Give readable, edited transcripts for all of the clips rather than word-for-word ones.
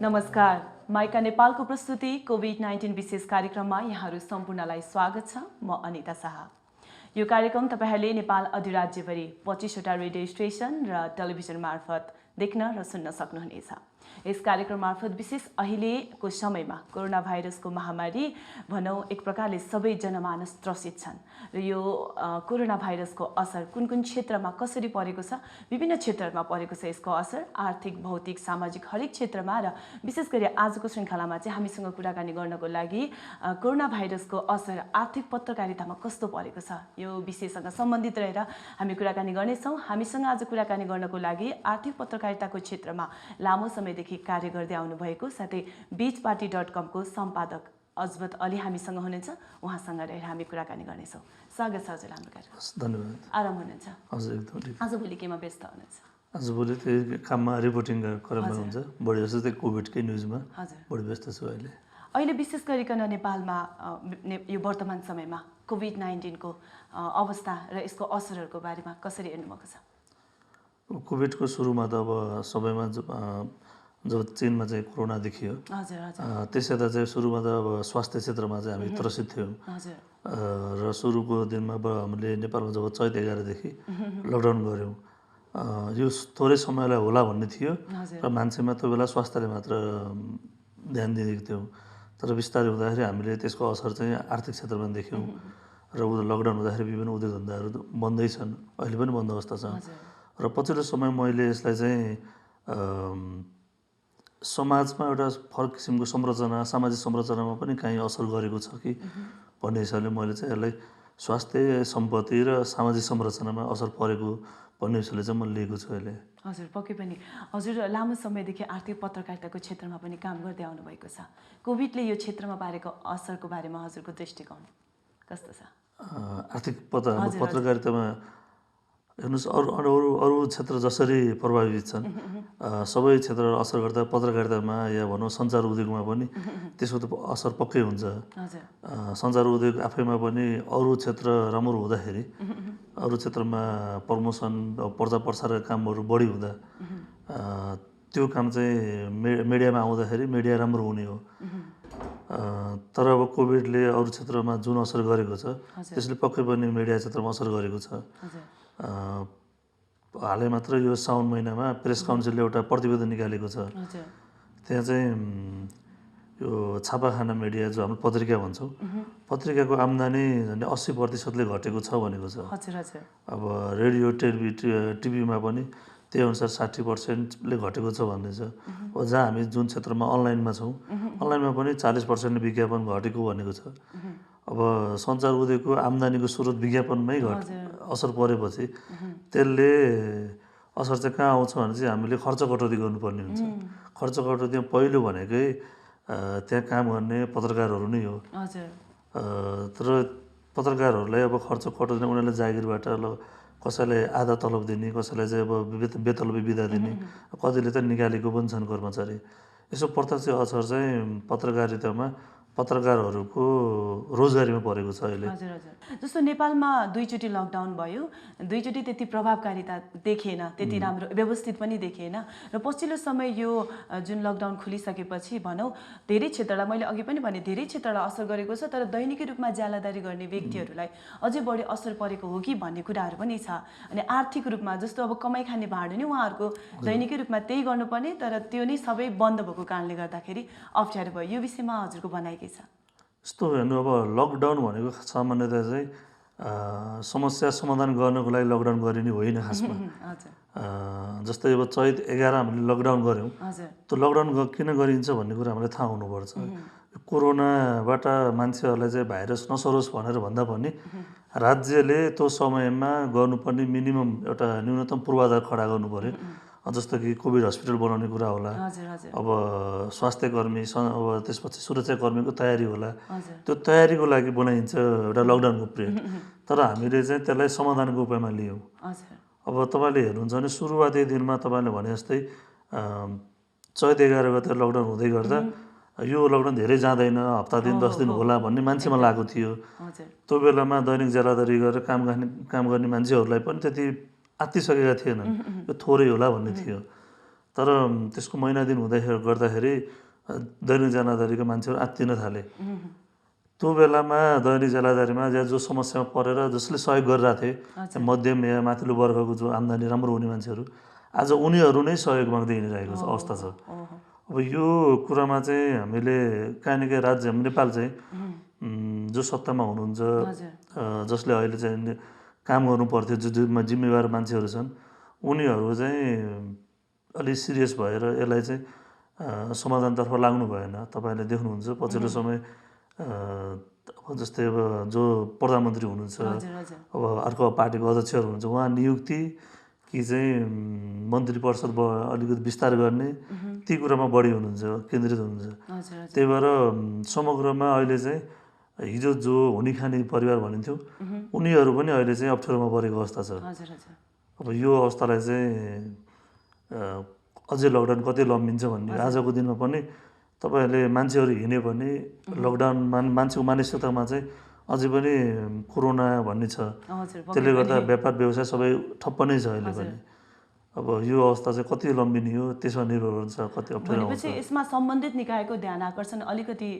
नमस्कार। माइका नेपालको प्रस्तुति कोभिड-19 विशेष कार्यक्रममा यहाँहरू सम्पूर्णलाई स्वागत छ। म अनिता शाह। यो कार्यक्रम तपाईहरूले नेपाल अधिराज्यभरि 25 वटा रेडियो स्टेसन र टेलिभिजन मार्फत देख्न र सुन्न सक्नुहुनेछ। यस कार्यक्रम मार्फत विशेष अहिलेको समयमा कोरोना भाइरसको महामारी भनौँ एक प्रकारले सबै जनमानस त्रसित छन् र यो कोरोना भाइरसको असर कुन कुन क्षेत्रमा कसरी परेको छ, विभिन्न क्षेत्रहरूमा परेको छ यसको असर, आर्थिक, भौतिक, सामाजिक हरेक क्षेत्रमा। र विशेष गरी आजको श्रृङ्खलामा चाहिँ हामीसँग कुराकानी गर्नको लागि कोरोना भाइरसको असर आर्थिक पत्रकारितामा कस्तो परेको छ यो विषयसँग सम्बन्धित रहेर हामी कुराकानी गर्नेछौँ। हामीसँग आज कुराकानी गर्नको लागि आर्थिक पत्रकारिताको क्षेत्रमा लामो समयदेखि कार्य गर्दै आउनुभएको साथै बीचपार्टी.com को सम्पादक अजमत अली हामीसँग हुनुहुन्छ। उहाँसँग रहेर हामी कुराकानी गर्नेछौँ। स्वागत छ हजुर हाम्रो कार्यक्रम। धन्यवाद। आराम हुनुहुन्छ? हजुर एकदम ठिक। आजभोलि केमा व्यस्त हुनुहुन्छ? आजभोलि त्यही काममा रिपोर्टिङ क्रममा हुन्छ। बढी जस्तो त्यही कोभिडकै न्युजमा बढी व्यस्त छु अहिले। अहिले विशेष गरिकन नेपालमा यो वर्तमान समयमा कोभिड-19 को अवस्था र यसको असरहरूको बारेमा कसरी हेर्नुभएको छ? कोभिडको सुरुमा त अब सबैमा जब चीनमा चाहिँ कोरोना देखियो, त्यसैदा चाहिँ सुरुमा त अब स्वास्थ्य क्षेत्रमा चाहिँ हामी त्रसित थियौँ र सुरुको दिनमा अब हामीले नेपालमा जब चैत 11 देखि लकडाउन गऱ्यौँ, यो थोरै समयलाई होला भन्ने थियो र मान्छेमा त्यो बेला स्वास्थ्यले मात्र ध्यान दिएको थियौँ। तर बिस्तारै हुँदाखेरि हामीले त्यसको असर चाहिँ आर्थिक क्षेत्रमा देख्यौँ र लकडाउन हुँदाखेरि विभिन्न उद्योग धन्दाहरू बन्दै छन्, अहिले पनि बन्द अवस्था छ। र पछिल्लो समय मैले यसलाई चाहिँ समाजमा एउटा फरक किसिमको संरचना, सामाजिक संरचनामा पनि काहीँ असर गरेको छ कि भन्ने हिसाबले मैले चाहिँ यसलाई स्वास्थ्य, सम्पत्ति र सामाजिक संरचनामा असर परेको भन्ने हिसाबले चाहिँ मैले लिएको छु अहिले। हजुर पक्कै पनि। हजुर लामो समयदेखि आर्थिक पत्रकारिताको क्षेत्रमा पनि काम गर्दै आउनुभएको छ। कोभिडले यो क्षेत्रमा पारेको असरको बारेमा हजुरको दृष्टिकोण कस्तो छ? आर्थिक पत्रकारितामा हेर्नुहोस्, अरू क्षेत्र जसरी प्रभावित छन् सबै क्षेत्र असर गर्दा पत्रकारितामा या भनौँ सञ्चार उद्योगमा पनि त्यसको त असर पक्कै हुन्छ। सञ्चार उद्योग आफैमा पनि अरू क्षेत्र राम्रो हुँदाखेरि, अरू क्षेत्रमा प्रमोसन प्रचार प्रसारका कामहरू बढी हुँदा त्यो काम चाहिँ मिडियामा आउँदाखेरि मिडिया राम्रो हुने हो। तर अब कोभिडले अरू क्षेत्रमा जुन असर गरेको छ त्यसले पक्कै पनि मिडिया क्षेत्रमा असर गरेको छ। हालै मात्र यो साउन महिनामा प्रेस काउन्सिलले एउटा प्रतिवेदन निकालेको छ। त्यहाँ चाहिँ यो छापाखाना मिडिया जो हाम्रो पत्रिका भन्छौँ, पत्रिकाको आम्दानी झन्डै 80% घटेको छ भनेको छ। अब रेडियो टिभीमा पनि त्यही अनुसार 60% घटेको छ भन्ने छ। अब जहाँ हामी जुन क्षेत्रमा अनलाइनमा छौँ, अनलाइनमा पनि 40% विज्ञापन घटेको भनेको छ। अब सञ्चार उद्योगको आम्दानीको स्रोत विज्ञापनमै असर परेपछि त्यसले असर चाहिँ कहाँ आउँछ भने चाहिँ हामीले खर्च कटौती गर्नुपर्ने हुन्छ। खर्च कटौतीमा पहिलो भनेकै त्यहाँ काम गर्ने पत्रकारहरू नै हो। तर पत्रकारहरूलाई अब खर्च कटौती उनीहरूले जागिरबाट कसैलाई आधा तलब दिने, कसैलाई चाहिँ अब बेतलबी बिदा दिने, कतिले त निकालेको पनि छन् कर्मचारी। यसो प्रत्यक्ष असर चाहिँ पत्रकारितामा पत्रकारहरूको रोजगारीमा परेको छ अहिले। जस्तो नेपालमा 2 चोटि लकडाउन भयो, 2 चोटि त्यति प्रभावकारिता देखिएन, त्यति राम्रो व्यवस्थित पनि देखिएन र पछिल्लो समय यो जुन लकडाउन खुलिसकेपछि भनौँ धेरै क्षेत्रलाई, मैले अघि पनि भने धेरै क्षेत्रलाई असर गरेको छ। तर दैनिकी रूपमा ज्यालादारी गर्ने व्यक्तिहरूलाई अझै बढी असर परेको हो कि भन्ने कुराहरू पनि छ। अनि आर्थिक रूपमा जस्तो अब कमाइ खाने भाँडो नै उहाँहरूको दैनिकी रूपमा त्यही गर्नुपर्ने, तर त्यो नै सबै बन्द भएको कारणले गर्दाखेरि अप्ठ्यारो भयो। यो विषयमा हजुरको भनाइ के छ? यस्तो हेर्नु, अब लकडाउन भनेको सामान्यतया चाहिँ समस्या समाधान गर्नको लागि लकडाउन गरिने होइन खासमा। जस्तै अब चैत 11 हामीले लकडाउन गऱ्यौँ, त्यो लकडाउन किन गरिन्छ भन्ने कुरा हामीलाई थाहा हुनुपर्छ। कोरोनाबाट मान्छेहरूलाई चाहिँ भाइरस नसरोस् भनेर भन्दा पनि राज्यले त्यो समयमा गर्नुपर्ने मिनिमम एउटा न्यूनतम पूर्वाधार खडा गर्नु पर्यो। जस्तो कि कोभिड हस्पिटल बनाउने कुरा होला, अब स्वास्थ्य कर्मी, अब त्यसपछि सुरक्षाकर्मीको तयारी होला। त्यो तयारीको लागि बनाइन्छ एउटा लकडाउनको पिरियड। तर हामीले चाहिँ त्यसलाई समाधानको उपायमा लियौँ। अब तपाईँले हेर्नुहुन्छ भने सुरुवाती दिनमा तपाईँले भने जस्तै चैत 11 गते लकडाउन हुँदै गर्दा यो लकडाउन धेरै जाँदैन, हप्ता दिन 10 दिन होला भन्ने मान्छेमा लागेको थियो। त्यो बेलामा दैनिक ज्यालादारी गरेर काम गर्ने मान्छेहरूलाई पनि त्यति आत्तिसकेका थिएनन्, यो थोरै होला भन्ने थियो। तर त्यसको महिना दिन गर्दाखेरि दैनिक ज्यालादारीका मान्छेहरू आत्तिन थाले। त्यो बेलामा दैनिक ज्यालादारीमा जो समस्यामा परेर जसले सहयोग गरिरहेको थिए मध्यम या माथिल्लो वर्गको जो आम्दानी राम्रो हुने मान्छेहरू आज उनीहरू नै सहयोग माग्दै हिँडिरहेको छ अवस्था छ। अब यो कुरामा चाहिँ हामीले काहीँ न काहीँ राज्य नेपाल चाहिँ जो सत्तामा हुनुहुन्छ जसले अहिले चाहिँ काम गर्नु पर्थ्यो जो जिम्मेवार मान्छेहरू छन् उनीहरू चाहिँ अलि सिरियस भएर यसलाई चाहिँ समाधानतर्फ लाग्नु भएन। तपाईँले देख्नुहुन्छ पछिल्लो समय अब जस्तै अब जो प्रधानमन्त्री हुनुहुन्छ अब अर्को पार्टीको अध्यक्षहरू हुनुहुन्छ उहाँ नियुक्ति कि चाहिँ मन्त्री परिषद अलिकति विस्तार गर्ने ती कुरामा बढी हुनुहुन्छ केन्द्रित हुनुहुन्छ। त्यही भएर समग्रमा अहिले चाहिँ हिजो जो हुने खाने परिवार भनिन्थ्यो उनीहरू पनि अहिले चाहिँ अप्ठ्यारोमा परेको अवस्था छ। अब यो अवस्थालाई चाहिँ अझै लकडाउन कति लम्बिन्छ भन्ने आजको दिनमा पनि तपाईँहरूले मान्छेहरू हिँड्यो भने लकडाउनमा मान्छेको मानसिकतामा चाहिँ अझै पनि कोरोना भन्ने छ। त्यसले गर्दा व्यापार व्यवसाय सबै ठप्प नै छ अहिले पनि। अब यो अवस्था चाहिँ कति लम्बिने हो त्यसमा निर्भर हुन्छ कति अप्ठ्यारो हुन्छ। यसमा सम्बन्धित निकायको ध्यान आकर्षण अलिकति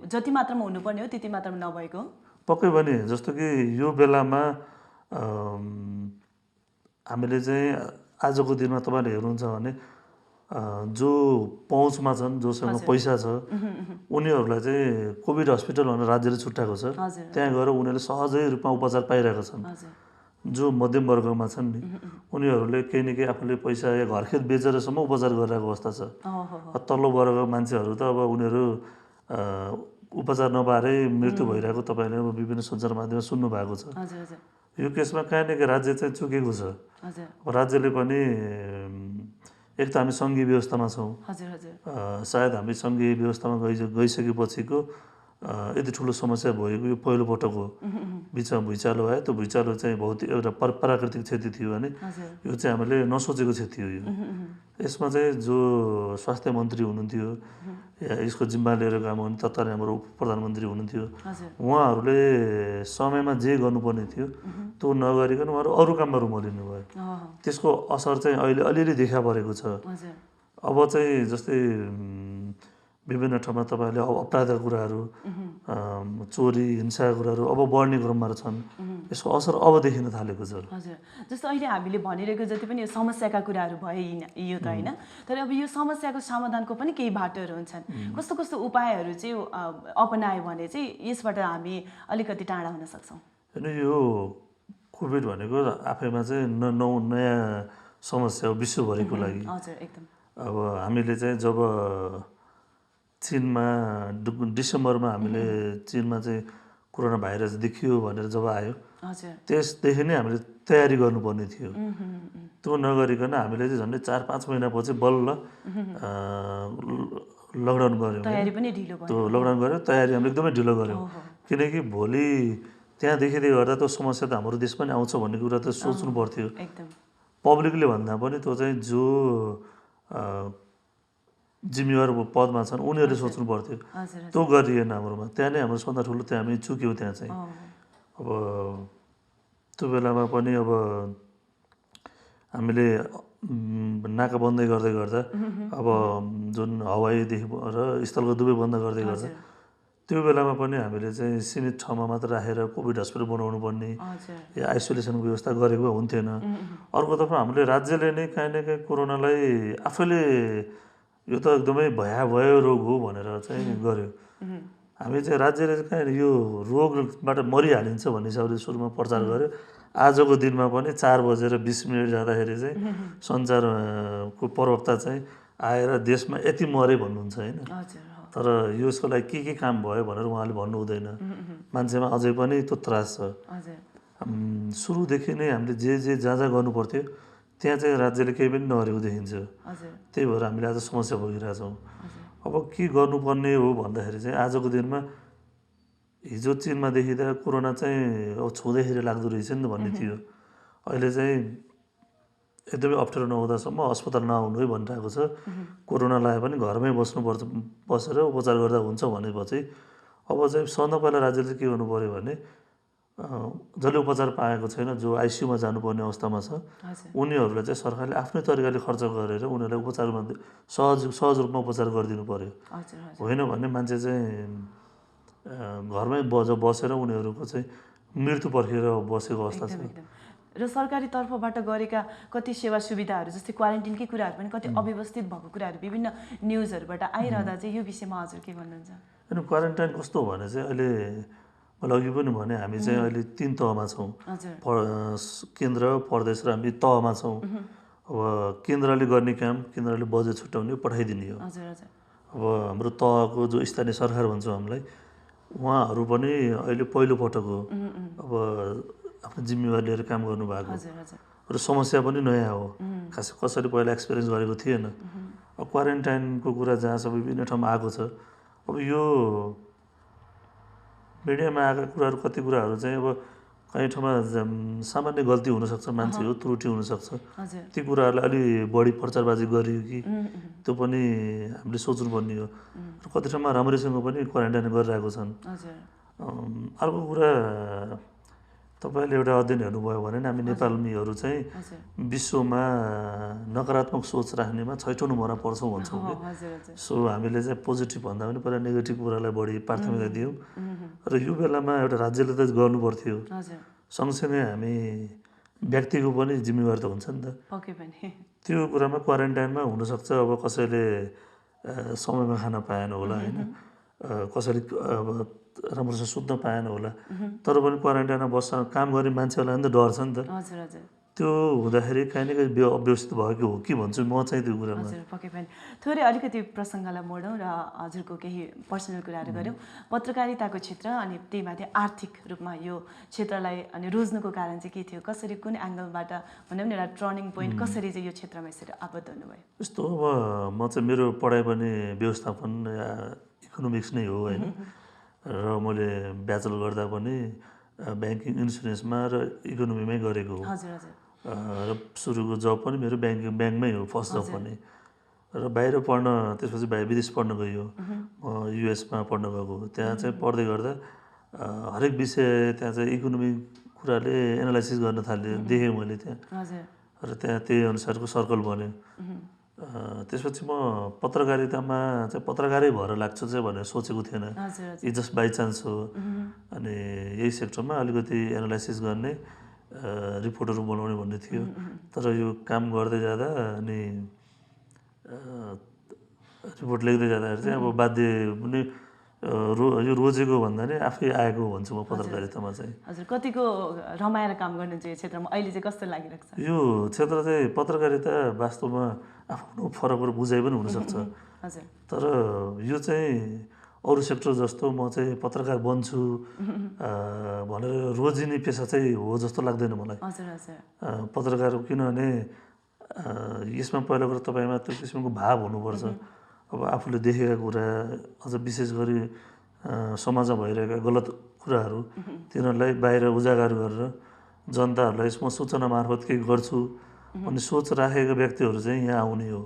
जति मात्रामा हुनुपर्ने हो त्यति मात्रामा नभएको पक्कै पनि जस्तो कि यो बेलामा हामीले चाहिँ आजको दिनमा तपाईँले हेर्नुहुन्छ भने जो पहुँचमा छन् जोसँग पैसा छ उनीहरूलाई चाहिँ कोभिड हस्पिटल भनेर राज्यले छुट्याएको छ। त्यहाँ गएर उनीहरूले सहजै रूपमा उपचार पाइरहेका छन्। जो मध्यम वर्गमा छन् नि उनीहरूले केही न केही आफूले पैसा या घरखेत बेचेरसम्म उपचार गरिरहेको अवस्था छ। तल्लो वर्गको मान्छेहरू त अब उनीहरू उपचार नपाएरै मृत्यु भइरहेको तपाईँले अब विभिन्न सञ्चार माध्यममा सुन्नु भएको छ। यो केसमा काहीँ न काहीँ राज्य चाहिँ चुकेको छ। राज्यले पनि एक त हामी सङ्घीय व्यवस्थामा छौँ सायद हामी सङ्घीय व्यवस्थामा गइसकेपछिको यति ठुलो समस्या भएको यो पहिलोपटक हो। बिचमा भुइँचालो आयो त्यो भुइँचालो चाहिँ भौतिक एउटा प्राकृतिक क्षति थियो भने यो चाहिँ हामीले नसोचेको क्षति हो। यो यसमा चाहिँ जो स्वास्थ्य मन्त्री हुनुहुन्थ्यो या यसको जिम्मा लिएर काम गर्ने तत्कालीन हाम्रो उप प्रधानमन्त्री हुनुहुन्थ्यो उहाँहरूले समयमा जे गर्नुपर्ने थियो त्यो नगरिकन उहाँहरू अरू काममा रुमलिनु भयो। त्यसको असर चाहिँ अहिले अलिअलि देखा परेको छ। अब चाहिँ जस्तै विभिन्न ठाउँमा तपाईँहरूले अब अपराधका कुराहरू चोरी हिंसाका कुराहरू अब बढ्ने क्रममा छन्। यसको असर अब देखिन थालेको छ। हजुर जस्तो अहिले हामीले भनिरहेको जति पनि यो समस्याका कुराहरू भए यो त होइन तर अब यो समस्याको समाधानको पनि केही बाटोहरू हुन्छन्। कस्तो कस्तो उपायहरू चाहिँ अपनायो भने चाहिँ यसबाट हामी अलिकति टाढा हुन सक्छौँ। होइन यो कोभिड भनेको आफैमा चाहिँ नयाँ समस्या हो विश्वभरिको लागि। अब हामीले चाहिँ जब चीनमा डिसेम्बरमा हामीले चीनमा चाहिँ कोरोना भाइरस देखियो भनेर जब आयो त्यसदेखि नै हामीले तयारी गर्नुपर्ने थियो। त्यो नगरिकन हामीले चाहिँ झन्डै 4-5 महिनापछि बल्ल लकडाउन गऱ्यौँ। त्यो लकडाउन गऱ्यो तयारी हामीले एकदमै ढिलो गऱ्यौँ किनकि भोलि त्यहाँ देखिँदै गर्दा त्यो समस्या त हाम्रो देश पनि आउँछ भन्ने कुरा त सोच्नु पर्थ्यो। पब्लिकले भन्दा पनि त्यो चाहिँ जो जिम्मेवार पदमा छन् उनीहरूले सोच्नु पर्थ्यो। त्यो गरिएन हाम्रोमा। त्यहाँ नै हाम्रो सबभन्दा ठुलो त्यहाँ हामी चुक्यौँ। त्यहाँ चाहिँ अब त्यो बेलामा पनि अब हामीले नाका बन्दै गर्दै गर्दा अब जुन हवाईदेखि र स्थलको दुवै बन्द गर्दै गर्दा त्यो बेलामा पनि हामीले चाहिँ सीमित ठाउँमा मात्र राखेर कोभिड हस्पिटल बनाउनु पर्ने या आइसोलेसनको व्यवस्था गरेको हुन्थेन। अर्कोतर्फ हामीले राज्यले नै काहीँ न काहीँ कोरोनालाई आफैले यो त एकदमै भयावह रोग हो भनेर चाहिँ गर्यो। हामी चाहिँ राज्यले कहीँ यो रोगबाट मरिहालिन्छ भन्ने हिसाबले सुरुमा प्रचार गर्यो। आजको दिनमा पनि 4:20 जाँदाखेरि चाहिँ सञ्चारको प्रवक्ता चाहिँ आएर देशमा यति मरे भन्नुहुन्छ होइन। तर यसको लागि के काम भयो भनेर उहाँले भन्नु हुँदैन। मान्छेमा अझै पनि त्यो त्रास छ। सुरुदेखि नै हामीले जे जहाँ गर्नु पर्थ्यो त्यहाँ चाहिँ राज्यले केही पनि नगरेको देखिन्छ। त्यही भएर हामीले आज समस्या भोगिरहेछौँ। अब के गर्नुपर्ने हो भन्दाखेरि चाहिँ आजको दिनमा हिजो चीनमा देखिँदा कोरोना चाहिँ अब छुँदैखेरि लाग्दो रहेछ नि त भन्ने थियो। अहिले चाहिँ एकदमै अप्ठ्यारो नहुँदासम्म अस्पताल नआउनु है भनिरहेको छ। कोरोना लाग्यो भने घरमै बस्नुपर्छ बसेर उपचार गर्दा हुन्छ भनेपछि अब चाहिँ सबभन्दा पहिला राज्यले के गर्नु पऱ्यो भने जसले उपचार पाएको छैन, जो आइसियुमा जानुपर्ने अवस्थामा छ, उनीहरूलाई चाहिँ सरकारले आफ्नै तरिकाले खर्च गरेर उनीहरूलाई उपचारमा सहज रूपमा उपचार गरिदिनु पर्यो। होइन भने मान्छे चाहिँ घरमै बसेर उनीहरूको चाहिँ मृत्यु पर्खेर बसेको अवस्था छ। र सरकारी तर्फबाट गरेका कति सेवा सुविधाहरू जस्तै क्वारेन्टिनकै कुराहरू पनि कति अव्यवस्थित भएको कुराहरू विभिन्न न्युजहरूबाट आइरहँदा चाहिँ यो विषयमा हजुर के भन्नुहुन्छ? होइन, क्वारेन्टाइन कस्तो हो भने चाहिँ अहिले मैले अघि पनि भने हामी चाहिँ अहिले 3 तहमा छौँ, केन्द्र, प्रदेश र हामी तहमा छौँ। अब केन्द्रले गर्ने काम, केन्द्रले बजेट छुट्याउने पठाइदिने हो। अब हाम्रो तहको जो स्थानीय सरकार भन्छ हामीलाई, उहाँहरू पनि अहिले पहिलोपटक हो अब आफ्नो जिम्मेवारी लिएर काम गर्नुभएको र समस्या पनि नयाँ हो, खासै कसरी पहिला एक्सपिरियन्स गरेको थिएन। अब क्वारेन्टाइनको कुरा जहाँ छ विभिन्न ठाउँमा आएको छ, अब यो मिडियामा आएका कुराहरू कति कुराहरू चाहिँ अब कहीँ ठाउँमा सामान्य गल्ती हुनसक्छ, मान्छे हो, त्रुटि हुनसक्छ, ती कुराहरूलाई अलि बढी प्रचारबाजी गरियो कि त्यो पनि हामीले सोच्नुपर्ने हो। र कति ठाउँमा राम्रैसँग पनि क्वारेन्टाइन गरिरहेको छन्। अर्को कुरा, तपाईँले एउटा अध्ययन हेर्नुभयो भने हामी नेपालीहरू चाहिँ विश्वमा नकारात्मक सोच राख्नेमा 6औं नम्बरमा पर्छौँ भन्छौँ कि। सो हामीले चाहिँ पोजिटिभ भन्दा पनि पहिला नेगेटिभ कुरालाई बढी प्राथमिकता दियौँ। र यो बेलामा एउटा राज्यले त गर्नु पर्थ्यो, सँगसँगै हामी व्यक्तिको पनि जिम्मेवारी त हुन्छ नि त। त्यो कुरामा क्वारेन्टाइनमा हुनसक्छ अब कसैले समयमा खान पाएन होला, होइन, कसैले अब राम्रोसँग सुत्न पाएन होला, तर पनि क्वारेन्टाइनमा बस्न काम गर्ने मान्छेहरूलाई नि त डर छ नि त। त्यो हुँदाखेरि काहीँ न काहीँ अव्यवस्थित भएको हो कि भन्छु म चाहिँ त्यो कुरामा। पक्कै पनि। थोरै अलिकति प्रसङ्गलाई मोडौँ र हजुरको केही पर्सनल कुराहरू गऱ्यौँ। पत्रकारिताको क्षेत्र अनि त्यही माथि आर्थिक रूपमा यो क्षेत्रलाई अनि रोज्नुको कारण चाहिँ के थियो? कसरी, कुन एङ्गलबाट भनौँ न, एउटा टर्निङ पोइन्ट कसरी चाहिँ यो क्षेत्रमा यसरी आबद्ध हुनुभयो? यस्तो अब म चाहिँ मेरो पढाइ पनि व्यवस्थापन या इकोनोमिक्स नै हो, होइन, र मैले ब्याचलर गर्दा पनि ब्याङ्किङ, इन्सुरेन्समा र इकोनोमीमै गरेको हो। र सुरुको जब पनि मेरो ब्याङ्कमै हो, फर्स्ट जब पनि। र बाहिर पढ्न, त्यसपछि विदेश पढ्न गयो, युएसमा पढ्न गएको। त्यहाँ चाहिँ पढ्दै गर्दा हरेक विषय त्यहाँ चाहिँ इकोनोमिक कुराले एनालाइसिस गर्न थालेँ, देखेँ मैले त्यहाँ। र त्यहाँ त्यही अनुसारको सर्कल बन्यो। त्यसपछि म पत्रकारितामा चाहिँ पत्रकारै भएर लाग्छु चाहिँ भनेर सोचेको थिएन, यो जस्ट बाई चान्स हो। अनि यही सेक्टरमा अलिकति एनालाइसिस गर्ने, रिपोर्टहरू बनाउने भन्ने थियो। तर यो काम गर्दै जाँदा अनि रिपोर्ट लेख्दै जाँदाखेरि चाहिँ अब बाध्य पनि यो रोजेको भन्दा नि आफै आएको भन्छु म पत्रकारितामा चाहिँ। हजुर, कतिको रमाएर काम गर्नुहुन्छ यो क्षेत्रमा? अहिले चाहिँ कस्तो लागिरहेको छ? यो क्षेत्र चाहिँ पत्रकारिता वास्तवमा आफ्नो फरक बुझाइ पनि हुनसक्छ, तर यो चाहिँ अरू सेक्टर जस्तो म चाहिँ पत्रकार बन्छु भनेर रोजिने पेसा चाहिँ हो जस्तो लाग्दैन मलाई। पत्रकार किनभने यसमा पहिला कुरा तपाईँमा त्यो किसिमको भाव हुनुपर्छ। अब आफूले देखेका कुरा, अझ विशेष गरी समाजमा भइरहेका गलत कुराहरू तिनीहरूलाई बाहिर उजागर गरेर जनताहरूलाई म सूचना मार्फत केही गर्छु भन्ने सोच राखेका व्यक्तिहरू चाहिँ यहाँ आउने हो।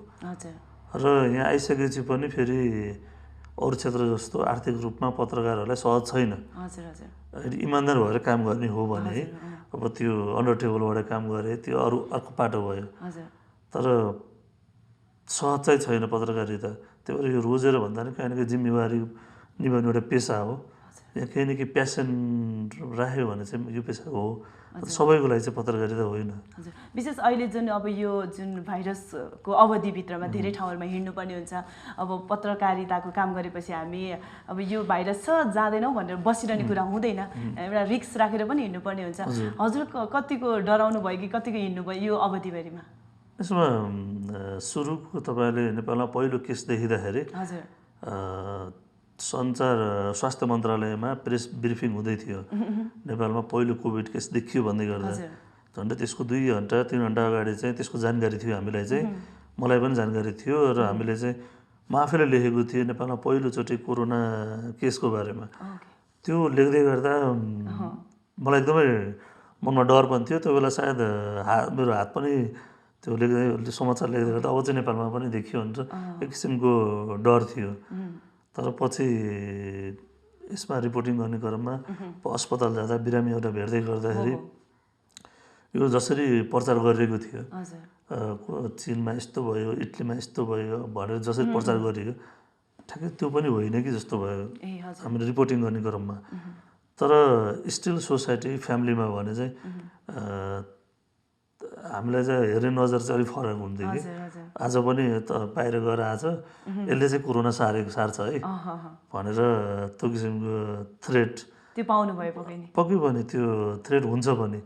र यहाँ आइसकेपछि पनि फेरि अरू क्षेत्र जस्तो आर्थिक रूपमा पत्रकारहरूलाई सहज छैन। इमान्दार भएर काम गर्ने हो भने अब त्यो अन्डर टेबलबाट काम गरे त्यो अर्को पाटो भयो, तर सहज चाहिँ छैन पत्रकारिता। त्यही भएर यो रोजेर भन्दा नि काहीँ न काहीँ जिम्मेवारी निभाउने एउटा पेसा हो। यहाँ केही न केही प्यासन राख्यो भने चाहिँ यो पेसा हो, सबैको लागि चाहिँ पत्रकारिता होइन। विशेष अहिले जुन अब यो जुन भाइरसको अवधिभित्रमा धेरै ठाउँहरूमा हिँड्नुपर्ने हुन्छ। अब पत्रकारिताको काम गरेपछि हामी अब यो भाइरस छ जाँदैनौँ भनेर बसिरहने कुरा हुँदैन, एउटा रिस्क राखेर पनि हिँड्नुपर्ने हुन्छ। हजुर कतिको डराउनु भयो कि कतिको हिँड्नुभयो यो अवधिभरिमा? यसमा सुरुको तपाईँले नेपालमा पहिलो केस देखिँदाखेरि स्वास्थ्य मन्त्रालयमा प्रेस ब्रिफिङ हुँदै थियो। नेपालमा पहिलो कोभिड केस देखियो भन्दै गर्दा झन्डै त्यसको 2 घन्टा 3 घन्टा अगाडि चाहिँ त्यसको जानकारी थियो हामीलाई चाहिँ, मलाई पनि जानकारी थियो। र हामीले चाहिँ म आफैले लेखेको थिएँ नेपालमा पहिलोचोटि कोरोना केसको बारेमा। त्यो लेख्दै गर्दा मलाई एकदमै मनमा डर पनि थियो। त्यो बेला सायद मेरो हात पनि त्यो लेख्दै समाचार लेख्दै गर्दा अब चाहिँ नेपालमा पनि देखियो भनेर एक किसिमको डर थियो। तर पछि यसमा रिपोर्टिङ गर्ने क्रममा अस्पताल जाँदा बिरामीहरूलाई भेट्दै गर्दाखेरि यो जसरी प्रचार गरिरहेको थियो चीनमा यस्तो भयो, इटलीमा यस्तो भयो भनेर जसरी प्रचार गरियो ठ्याक्कै त्यो पनि होइन कि जस्तो भयो हामीले रिपोर्टिङ गर्ने क्रममा। तर स्टिल सोसाइटी फ्यामिलीमा भने चाहिँ हामीलाई चाहिँ हेर्ने नजर चाहिँ अलिक फरक हुन्थ्यो कि आज पनि बाहिर गएर आज यसले चाहिँ कोरोना सार्छ है भनेर त्यो किसिमको थ्रेट त्यो पाउनु भयो पक्कै पनि त्यो थ्रेट हुन्छ पनि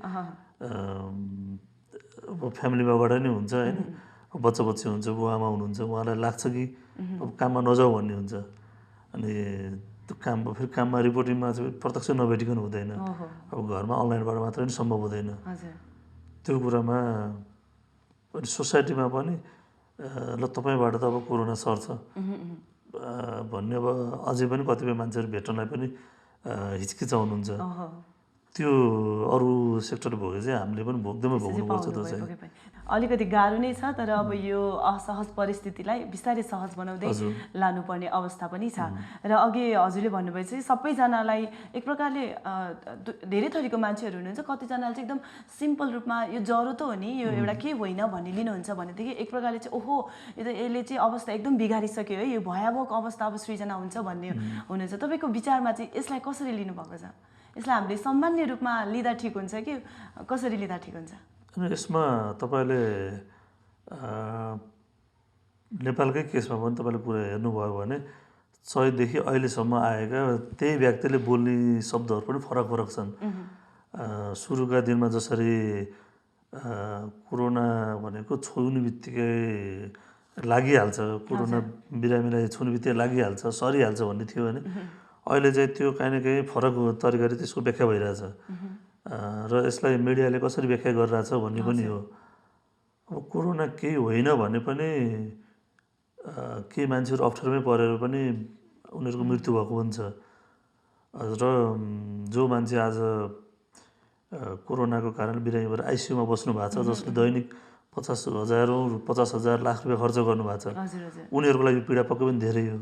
अब फ्यामिलीमाबाट नै हुन्छ होइन, बच्चा बच्ची हुन्छ, बुवा आमा हुनुहुन्छ, उहाँलाई लाग्छ कि अब काममा नजाऊ भन्ने हुन्छ। अनि त्यो फेरि काममा रिपोर्टिङमा चाहिँ प्रत्यक्ष नभेटिकन हुँदैन, अब घरमा अनलाइनबाट मात्रै पनि सम्भव हुँदैन। त्यो कुरामा अनि सोसाइटीमा पनि ल तपाईँबाट त अब कोरोना सर्छ भन्ने अब अझै पनि कतिपय मान्छेहरू भेट्नलाई पनि हिचकिचाउनुहुन्छ। त्यो अरू सेक्टर भोगे चाहिँ हामीले पनि एकदमै भोग्नुपर्छ। त्यो चाहिँ अलिकति गाह्रो नै छ, तर अब यो असहज परिस्थितिलाई बिस्तारै सहज बनाउँदै लानुपर्ने अवस्था पनि छ। र अघि हजुरले भन्नुभयो चाहिँ सबैजनालाई एक प्रकारले धेरै थरीको मान्छेहरू हुनुहुन्छ, कतिजनाले चाहिँ एकदम सिम्पल रूपमा यो ज्वरो त हो नि, यो एउटा केही होइन भन्ने लिनुहुन्छ भनेदेखि एक प्रकारले चाहिँ ओहो यसले चाहिँ अवस्था एकदम बिगारिसक्यो है, यो भयावह अवस्था अब सृजना हुन्छ भन्ने हुनुहुन्छ। तपाईँको विचारमा चाहिँ यसलाई कसरी लिनुभएको छ? यसलाई हामीले सामान्य रूपमा लिँदा ठिक हुन्छ कि कसरी लिँदा ठिक हुन्छ? यसमा तपाईँले नेपालकै केसमा पनि तपाईँले कुरा हेर्नुभयो भने सयदेखि अहिलेसम्म आएका त्यही व्यक्तिले बोल्ने शब्दहरू पनि फरक फरक छन्। सुरुका दिनमा जसरी कोरोना भनेको छुने बित्तिकै लागिहाल्छ, कोरोना बिरामीलाई छुने बित्तिकै लागिहाल्छ, सरिहाल्छ भन्ने थियो भने अहिले चाहिँ त्यो काहीँ न काहीँ फरक तरिकाले त्यसको व्याख्या भइरहेछ र यसलाई मिडियाले कसरी व्याख्या गरिरहेछ भन्ने पनि हो। अब कोरोना केही होइन भने पनि केही मान्छेहरू अप्ठ्यारोमै परेर पनि उनीहरूको मृत्यु भएको हुन्छ। र जो मान्छे आज कोरोनाको कारण बिरामी भएर आइसियुमा बस्नु भएको छ, जसले दैनिक 50,000 लाख रुपियाँ खर्च गर्नुभएको छ, उनीहरूको लागि पीडा पक्कै पनि धेरै हो।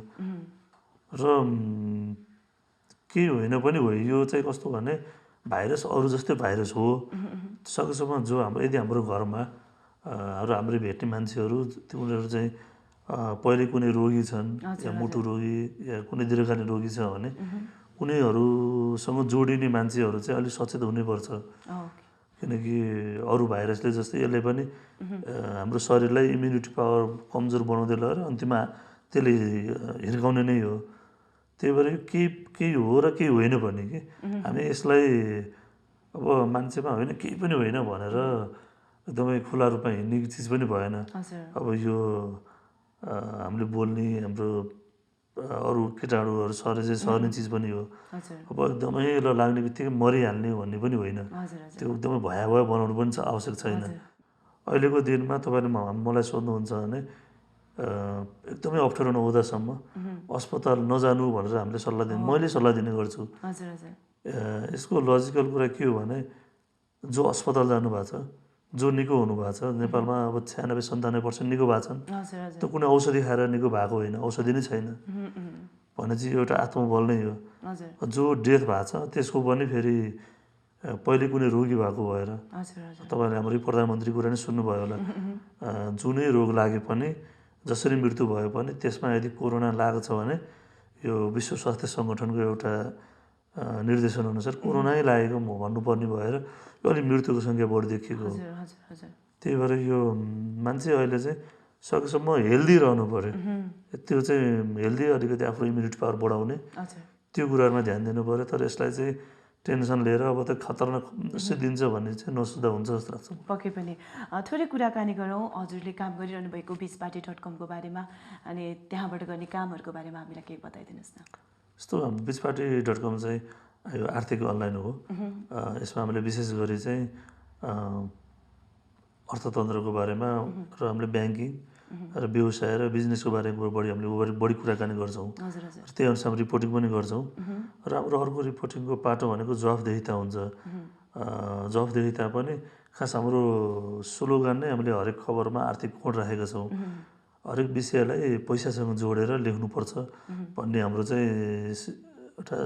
र केही होइन पनि हो, यो चाहिँ कस्तो भने भाइरस अरू जस्तै भाइरस हो। सकेसम्म जो यदि हाम्रो घरमा हाम्रो भेट्ने मान्छेहरू उनीहरू चाहिँ पहिले कुनै रोगी छन् या मुटु रोगी या कुनै दीर्घकालीन रोगी छ भने उनीहरूसँग जोडिने मान्छेहरू चाहिँ अलिक सचेत हुनैपर्छ। किनकि अरू भाइरसले जस्तै यसले पनि हाम्रो शरीरलाई इम्युनिटी पावर कमजोर बनाउँदै लगेर अन्तिममा त्यसले हिर्काउने नै हो। त्यही भएर केही हो र केही होइन भने कि हामी यसलाई अब मान्छेमा होइन केही पनि होइन भनेर एकदमै खुला रूपमा हिँड्ने चिज पनि भएन। अब यो हामीले बोल्ने हाम्रो अरू कीटाणुहरू सर्ने चिज पनि हो। अब एकदमै लाग्ने बित्तिकै मरिहाल्ने भन्ने पनि होइन, त्यो एकदमै भयावह बनाउनु पनि आवश्यक छैन। अहिलेको दिनमा तपाईँले मलाई सोध्नुहुन्छ भने एकदमै अप्ठ्यारो नहुँदासम्म अस्पताल नजानु भनेर हामीले मैले सल्लाह दिने गर्छु। यसको लजिकल कुरा के हो भने जो अस्पताल जानुभएको छ, जो निको हुनुभएको छ, नेपालमा अब 96-97% निको भएको छन्, त्यो कुनै औषधि खाएर निको भएको होइन, औषधि नै छैन भने चाहिँ एउटा आत्मबल नै हो। जो डेथ भएको छ त्यसको पनि फेरि पहिले कुनै रोगी भएको भएर तपाईँले हाम्रो प्रधानमन्त्री कुरा नै सुन्नुभयो होला, जुनै रोग लागे पनि जसरी मृत्यु भयो पनि त्यसमा यदि कोरोना लागेको छ भने यो विश्व स्वास्थ्य सङ्गठनको एउटा निर्देशन अनुसार कोरोनै लागेको भन्नुपर्ने भएर यो अलिक मृत्युको सङ्ख्या बढी देखिएको हो। त्यही भएर यो मान्छे अहिले चाहिँ सकेसम्म हेल्दी रहनु पऱ्यो। त्यो चाहिँ हेल्दी अलिकति आफ्नो इम्युनिटी पावर बढाउने त्यो कुराहरूमा ध्यान दिनु पऱ्यो। तर यसलाई चाहिँ टेन्सन लिएर अब त खतरनाक दिन्छ भन्ने चाहिँ नसुधा हुन्छ जस्तो लाग्छ। पक्कै पनि थोरै कुराकानी गरौँ हजुरले काम गरिरहनु भएको बीचपार्टी.com को बारेमा अनि त्यहाँबाट गर्ने कामहरूको बारेमा हामीलाई केही बताइदिनुहोस् न। यस्तो बीचपार्टी.com चाहिँ यो आर्थिक अनलाइन हो। यसमा हामीले विशेष गरी चाहिँ अर्थतन्त्रको बारेमा र हामीले ब्याङ्किङ र व्यवसाय र बिजनेसको बारेमा हामीले बढी कुराकानी गर्छौँ। त्यही अनुसार रिपोर्टिङ पनि गर्छौँ। र हाम्रो अर्को रिपोर्टिङको पाटो भनेको जवाफदेहिता हुन्छ। जवाफदेहिता पनि खास हाम्रो स्लोगान नै हामीले हरेक खबरमा आर्थिक कोण राखेका छौँ। हरेक विषयलाई पैसासँग जोडेर लेख्नुपर्छ भन्ने हाम्रो चाहिँ एउटा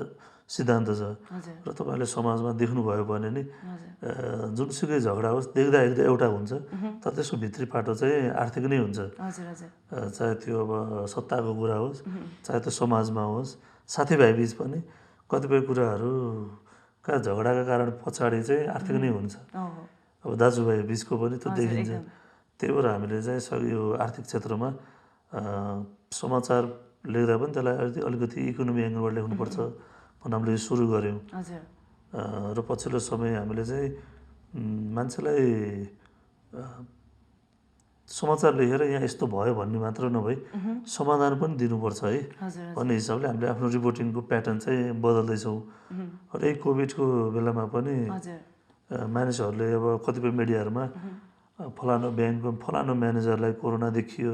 सिद्धान्त छ हजुर र तपाईँले समाजमा देख्नुभयो भने नि हजुर जुनसुकै झगडा होस् देख्दा एउटा हुन्छ तर त्यसको भित्री पाटो चाहिँ आर्थिक नै हुन्छ हजुर हजुर चाहे त्यो अब सत्ताको कुरा होस् चाहे त्यो समाजमा होस् साथीभाइ बिच पनि कतिपय कुराहरूका झगडाका कारण पछाडि चाहिँ आर्थिक नै हुन्छ ओहो अब दाजुभाइ बिचको पनि त्यो हजुर, देखिन्छ एकदम। त्यही भएर हामीले चाहिँ यो आर्थिक क्षेत्रमा समाचार लेख्दा पनि त्यसलाई अलिकति इकोनोमी एङ्गलबाट लेख्नुपर्छ भन्ने हामीले सुरु गऱ्यौँ हजुर र पछिल्लो समय हामीले चाहिँ मान्छेलाई समाचार लेखेर यहाँ यस्तो भयो भन्ने मात्र नभई समाधान पनि दिनुपर्छ है हजुर भन्ने हिसाबले हामीले आफ्नो रिपोर्टिङको प्याटर्न चाहिँ बदल्दैछौँ र यही कोभिडको बेलामा पनि हजुर मानिसहरूले अब कतिपय मिडियाहरूमा फलानु ब्याङ्कको फलानु म्यानेजरलाई कोरोना देखियो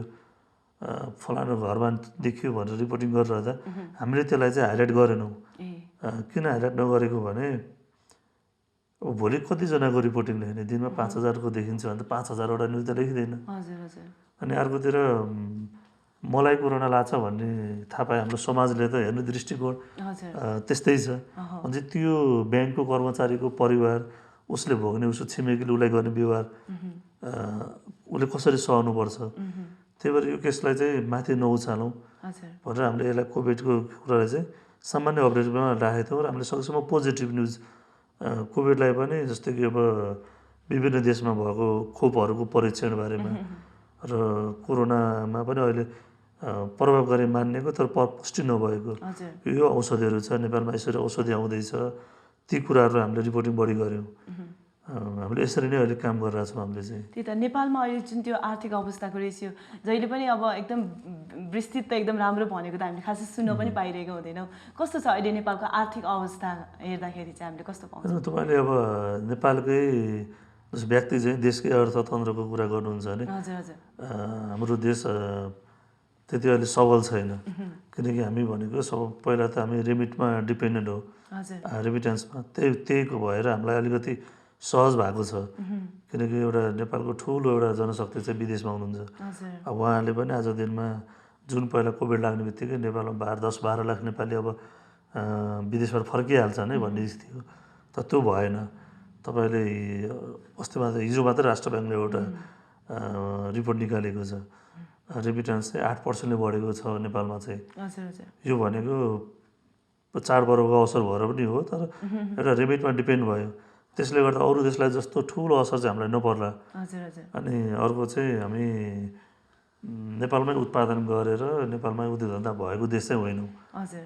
फलानु घरमा देखियो भनेर रिपोर्टिङ गरिरहँदा हामीले त्यसलाई चाहिँ हाइलाइट गरेनौँ ए किन हाइलाइट नगरेको भने अब भोलि कतिजनाको रिपोर्टिङ लेख्ने दिनमा 5,000को देखिन्छ भने त 5,000वटा न्युज त लेखिँदैन हजुर हजुर अनि अर्कोतिर मलाई कोरोना लाग्छ भन्ने थाहा पाए हाम्रो समाजले त हेर्ने दृष्टिकोण हजुर त्यस्तै छ अनि त्यो ब्याङ्कको कर्मचारीको परिवार उसले भोग्ने उसको छिमेकीले उसलाई गर्ने व्यवहार उसले कसरी सहनुपर्छ त्यही भएर यो केसलाई चाहिँ माथि नउछालौँ हजुर भनेर हामीले यसलाई कोभिडको कुरालाई चाहिँ सामान्य अपडेटमा राखेको थियौँ र हामीले सकेसम्म पोजिटिभ न्युज कोभिडलाई पनि जस्तै कि अब विभिन्न देशमा भएको खोपहरूको परीक्षण बारेमा र कोरोनामा पनि अहिले प्रभावकारी मानिएको तर पुष्टि नभएको हजुर यो औषधिहरू छ नेपालमा यसरी औषधि आउँदैछ ती कुराहरू हामीले रिपोर्टिङ बढी गऱ्यौँ हामीले यसरी नै अहिले काम गरिरहेको छौँ हामीले चाहिँ त्यही त नेपालमा अहिले जुन त्यो आर्थिक अवस्थाको रेसियो जहिले पनि अब एकदम विस्तृत त एकदम राम्रो भनेको त हामीले खासै सुन्न पनि पाइरहेको हुँदैनौँ कस्तो छ अहिले नेपालको आर्थिक अवस्था हेर्दाखेरि चाहिँ हामीले कस्तो पाउँछौँ तपाईँले अब नेपालकै जस्तो व्यक्ति चाहिँ देशकै अर्थतन्त्रको कुरा गर्नुहुन्छ भने हजुर हजुर हाम्रो देश त्यति अहिले सबल छैन किनकि हामी भनेको पहिला त हामी रेमिटमा डिपेन्डेन्ट हो हजुर रेमिटेन्समा त्यहीको भएर हामीलाई अलिकति सहज भएको छ किनकि एउटा नेपालको ठुलो एउटा जनशक्ति चाहिँ विदेशमा हुनुहुन्छ हजुर अब उहाँहरूले पनि आज दिनमा जुन पहिला कोभिड लाग्ने बित्तिकै नेपालमा 10-12 लाख नेपाली अब विदेशबाट फर्किहाल्छ नै भन्ने स्थिति हो तर त्यो भएन तपाईँले अस्ति मात्र हिजो मात्रै राष्ट्र ब्याङ्कले एउटा रिपोर्ट निकालेको छ रेमिटेन्स चाहिँ 8%ले बढेको छ नेपालमा चाहिँ हजुर हजुर यो भनेको चाडपर्वको अवसर भएर पनि हो तर एउटा रेमिटमा डिपेन्ड भयो त्यसले गर्दा अरू देशलाई जस्तो ठुलो असर चाहिँ हामीलाई नपर्ला हजुर हजुर अनि अर्को चाहिँ हामी नेपालमै उत्पादन गरेर नेपालमै उद्योग धन्दा भएको देश चाहिँ होइनौँ हजुर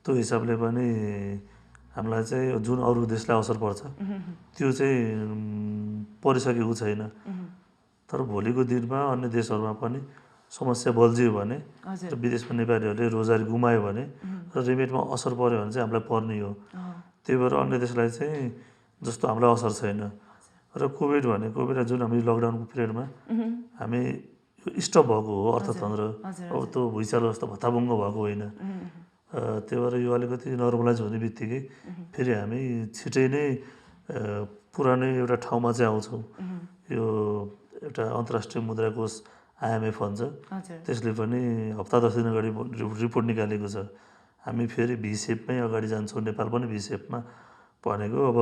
त्यो हिसाबले पनि हामीलाई चाहिँ जुन अरू देशलाई असर पर्छ त्यो चाहिँ परिसकेको छैन तर भोलिको दिनमा अन्य देशहरूमा पनि समस्या बल्झियो भने हजुर र विदेशमा नेपालीहरूले रोजगारी गुमायो भने र रेमिटमा असर पर्यो भने चाहिँ हामीलाई पर्ने हो त्यही भएर अन्य देशलाई चाहिँ जस्तो हामीलाई असर छैन र कोभिड जुन हामी लकडाउनको पिरियडमा हामी स्टप भएको हो अर्थतन्त्र अब त्यो भुइँचालो जस्तो भत्ताभुङ्ग भएको होइन त्यही भएर यो अलिकति नर्मलाइज हुने बित्तिकै फेरि हामी छिटै नै पुरानै एउटा ठाउँमा चाहिँ आउँछौँ यो एउटा अन्तर्राष्ट्रिय मुद्रा कोष IMF भन्छ हजुर त्यसले पनि हप्ता 10 दिन अगाडि रिपोर्ट निकालेको छ हामी फेरि भी सेपमै अगाडि जान्छौँ नेपाल पनि भी सेपमा भनेको अब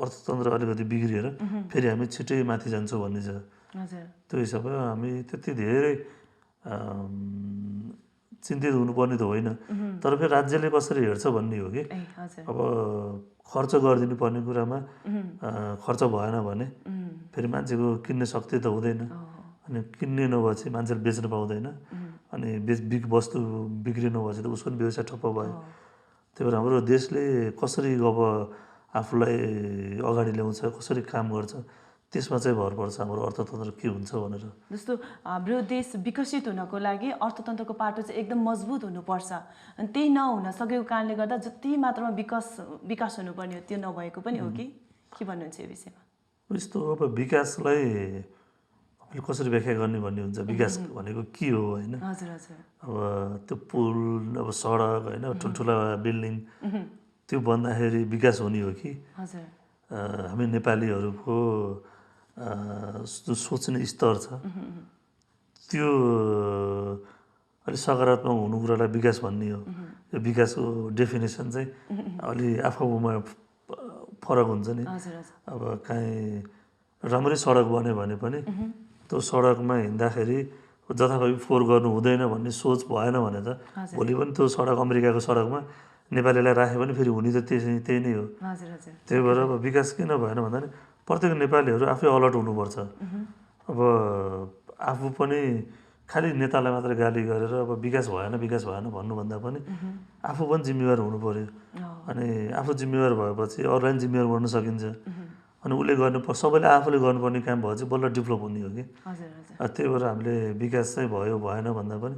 अर्थतन्त्र अलिकति बिग्रिएर फेरि हामी छिटै माथि जान्छौँ भन्ने छ हजुर त्यो हिसाबले हामी त्यति धेरै चिन्तित हुनुपर्ने त होइन तर फेरि राज्यले कसरी हेर्छ भन्ने हो कि ए हजुर अब खर्च गरिदिनु पर्ने कुरामा खर्च भएन भने फेरि मान्छेको किन्ने शक्ति त हुँदैन अनि किन्ने नभएपछि मान्छेले बेच्न पाउँदैन अनि वस्तु बिक्री नभएपछि त उसको पनि व्यवसाय ठप्प भयो त्यही भएर हाम्रो देशले कसरी अब आफूलाई अगाडि ल्याउँछ कसरी काम गर्छ त्यसमा चाहिँ भर पर्छ हाम्रो अर्थतन्त्र के हुन्छ भनेर जस्तो हाम्रो देश विकसित हुनको लागि अर्थतन्त्रको पाटो चाहिँ एकदम मजबुत हुनुपर्छ अनि त्यही नहुन सकेको कारणले गर्दा जति मात्रामा विकास हुनुपर्ने हो त्यो नभएको पनि हो कि के भन्नुहुन्छ यो विषयमा यस्तो अब विकासलाई हामीले कसरी व्याख्या गर्ने भन्ने हुन्छ विकास भनेको के हो होइन हजुर हजुर अब त्यो पुल अब सडक होइन ठुल्ठुला बिल्डिङ त्यो बन्दाखेरि विकास हुने हो कि हजुर हामी नेपालीहरूको जो सोच्ने स्तर छ त्यो अलि सकारात्मक हुनु कुरालाई विकास भन्ने हो। यो विकासको डेफिनेसन चाहिँ अलि आफूमा फरक हुन्छ नि। अब काहीँ राम्रै सडक बन्यो भने पनि त्यो सडकमा हिँड्दाखेरि जथाभावी फोहोर गर्नु हुँदैन भन्ने सोच भएन भने त भोलि पनि त्यो सडक अमेरिकाको सडकमा नेपालीलाई राख्यो भने फेरि हुने त त्यही नै हो। त्यही भएर अब विकास किन भएन भन्दा नि प्रत्येक नेपालीहरू आफै अलर्ट हुनुपर्छ। अब आफू पनि खालि नेतालाई मात्र गाली गरेर अब विकास भएन भन्नुभन्दा पनि आफू पनि जिम्मेवार हुनु पर्यो। अनि आफू जिम्मेवार भएपछि अरूलाई पनि जिम्मेवार गर्न सकिन्छ। अनि उसले सबैले आफूले गर्नुपर्ने काम भयो चाहिँ बल्ल डेभलप हुने हो कि। त्यही भएर हामीले विकास चाहिँ भयो भएन भन्दा पनि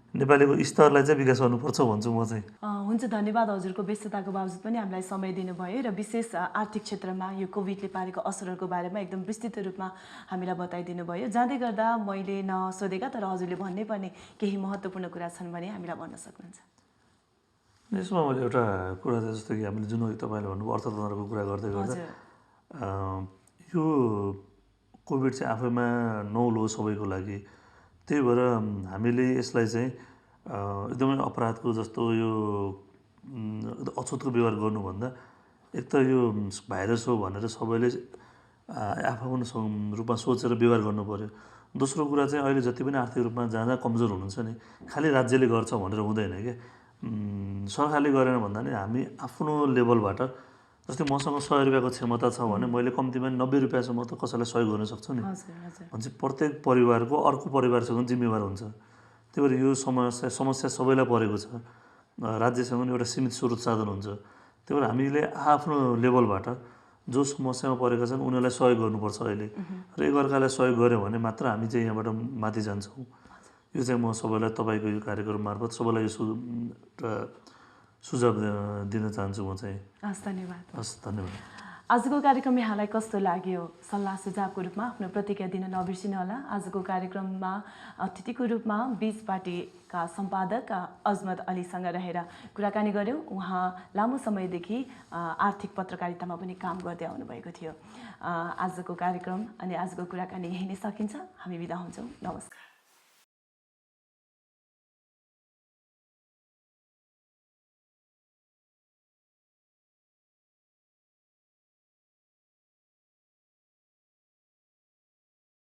नेपालीको स्तरलाई चाहिँ विकास गर्नुपर्छ भन्छु म चाहिँ। हुन्छ, धन्यवाद हजुरको व्यस्तताको बावजुद पनि हामीलाई समय दिनुभयो र विशेष आर्थिक क्षेत्रमा यो कोभिडले पारेको असरहरूको बारेमा एकदम विस्तृत रूपमा हामीलाई बताइदिनु भयो। जाँदै गर्दा मैले नसोधेका तर हजुरले भन्नै पर्ने केही महत्त्वपूर्ण कुरा छन् भने हामीलाई भन्न सक्नुहुन्छ? यसमा मैले एउटा कुरा चाहिँ जस्तो कि हामीले जुन तपाईँले भन्नुभयो अर्थतन्त्रको कुरा गर्दै गर्दा यो कोभिड चाहिँ आफैमा नौलो हो सबैको लागि। त्यही भएर हामीले यसलाई चाहिँ एकदमै अपराधको जस्तो यो अछुतको व्यवहार गर्नुभन्दा एक त यो भाइरस हो भनेर सबैले आफ्नो रूपमा सोचेर व्यवहार गर्नु पर्यो। दोस्रो कुरा चाहिँ अहिले जति पनि आर्थिक रूपमा जहाँ कमजोर हुनुहुन्छ नि खालि राज्यले गर्छ भनेर हुँदैन क्या। सरकारले गरेन भन्दा नि हामी आफ्नो लेभलबाट जस्तै मसँग 100 रुपियाँको क्षमता छ भने मैले कम्तीमा 90 रुपियाँसम्म त कसैलाई सहयोग गर्न सक्छु नि। भने प्रत्येक परिवारको अर्को परिवारसँग जिम्मेवार हुन्छ। त्यही भएर यो समस्या सबैलाई परेको छ। राज्यसँग पनि एउटा सीमित स्रोत साधन हुन्छ। त्यही भएर हामीले आफ्नो लेभलबाट जो समस्यामा परेका छन् उनीहरूलाई सहयोग गर्नुपर्छ अहिले। र एकअर्कालाई सहयोग गऱ्यो भने मात्र हामी चाहिँ यहाँबाट माथि जान्छौँ। यो चाहिँ म सबैलाई तपाईँको यो कार्यक्रम मार्फत सबैलाई यो सुझाव दिन चाहन्छु म चाहिँ। हस्, धन्यवाद। हस्, धन्यवाद। आजको कार्यक्रम यहाँलाई कस्तो लाग्यो? सल्लाह सुझावको रूपमा आफ्नो प्रतिक्रिया दिन नबिर्सिनुहोला। आजको कार्यक्रममा अतिथिको रूपमा बीज पार्टीका सम्पादक अजमत अलीसँग रहेर कुराकानी गऱ्यौँ। उहाँ लामो समयदेखि आर्थिक पत्रकारितामा पनि काम गर्दै आउनुभएको थियो। आजको कार्यक्रम अनि आजको कुराकानी यही नै सकिन्छ। हामी बिदा हुन्छौँ। नमस्कार।